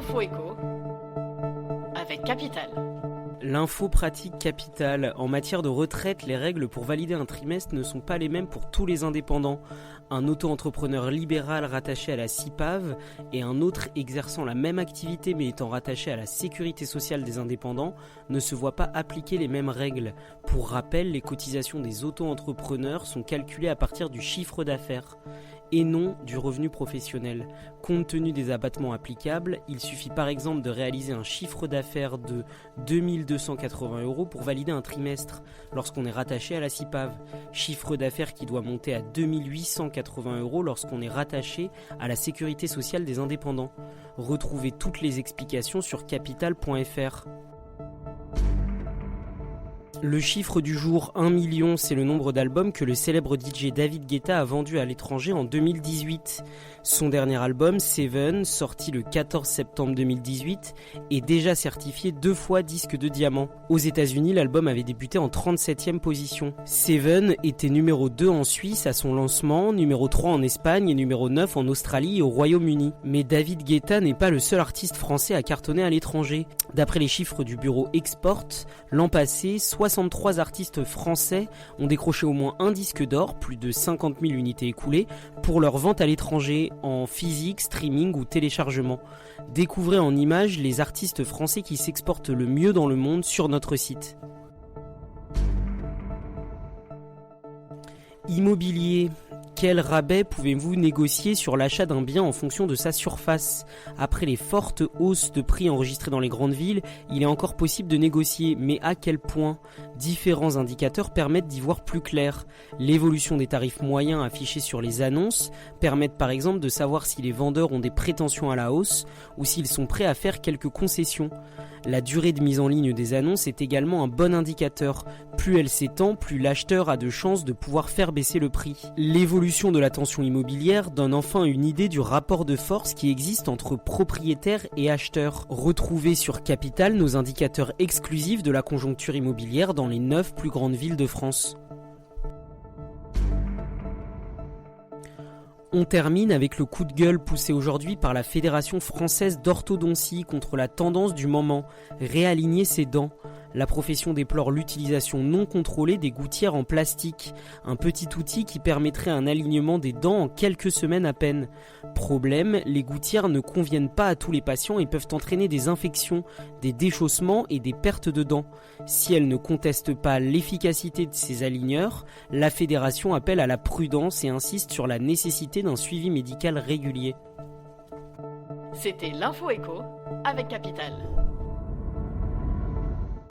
L'info éco avec Capital. L'info pratique Capital. En matière de retraite, les règles pour valider un trimestre ne sont pas les mêmes pour tous les indépendants. Un auto-entrepreneur libéral rattaché à la CIPAV et un autre exerçant la même activité mais étant rattaché à la sécurité sociale des indépendants ne se voient pas appliquer les mêmes règles. Pour rappel, les cotisations des auto-entrepreneurs sont calculées à partir du chiffre d'affaires et non du revenu professionnel. Compte tenu des abattements applicables, il suffit par exemple de réaliser un chiffre d'affaires de 2280 € pour valider un trimestre lorsqu'on est rattaché à la CIPAV. Chiffre d'affaires qui doit monter à 2880 € lorsqu'on est rattaché à la sécurité sociale des indépendants. Retrouvez toutes les explications sur capital.fr. Le chiffre du jour, 1 million, c'est le nombre d'albums que le célèbre DJ David Guetta a vendu à l'étranger en 2018. Son dernier album, Seven, sorti le 14 septembre 2018, est déjà certifié 2 fois disque de diamant. Aux États-Unis, l'album avait débuté en 37e position. Seven était numéro 2 en Suisse à son lancement, numéro 3 en Espagne et numéro 9 en Australie et au Royaume-Uni. Mais David Guetta n'est pas le seul artiste français à cartonner à l'étranger. D'après les chiffres du bureau Export, l'an passé, 63 artistes français ont décroché au moins un disque d'or, plus de 50 000 unités écoulées, pour leur vente à l'étranger en physique, streaming ou téléchargement. Découvrez en images les artistes français qui s'exportent le mieux dans le monde sur notre site. Immobilier. Quel rabais pouvez-vous négocier sur l'achat d'un bien en fonction de sa surface ? Après les fortes hausses de prix enregistrées dans les grandes villes, il est encore possible de négocier, mais à quel point ? Différents indicateurs permettent d'y voir plus clair. L'évolution des tarifs moyens affichés sur les annonces permettent par exemple de savoir si les vendeurs ont des prétentions à la hausse ou s'ils sont prêts à faire quelques concessions. La durée de mise en ligne des annonces est également un bon indicateur. Plus elle s'étend, plus l'acheteur a de chances de pouvoir faire baisser le prix. L'évolution de la tension immobilière donne enfin une idée du rapport de force qui existe entre propriétaires et acheteurs. Retrouvez sur Capital nos indicateurs exclusifs de la conjoncture immobilière dans les 9 plus grandes villes de France. On termine avec le coup de gueule poussé aujourd'hui par la Fédération française d'orthodontie contre la tendance du moment, réaligner ses dents. La profession déplore l'utilisation non contrôlée des gouttières en plastique, un petit outil qui permettrait un alignement des dents en quelques semaines à peine. Problème, les gouttières ne conviennent pas à tous les patients et peuvent entraîner des infections, des déchaussements et des pertes de dents. Si elle ne conteste pas l'efficacité de ces aligneurs, la fédération appelle à la prudence et insiste sur la nécessité d'un suivi médical régulier. C'était l'info éco avec Capital.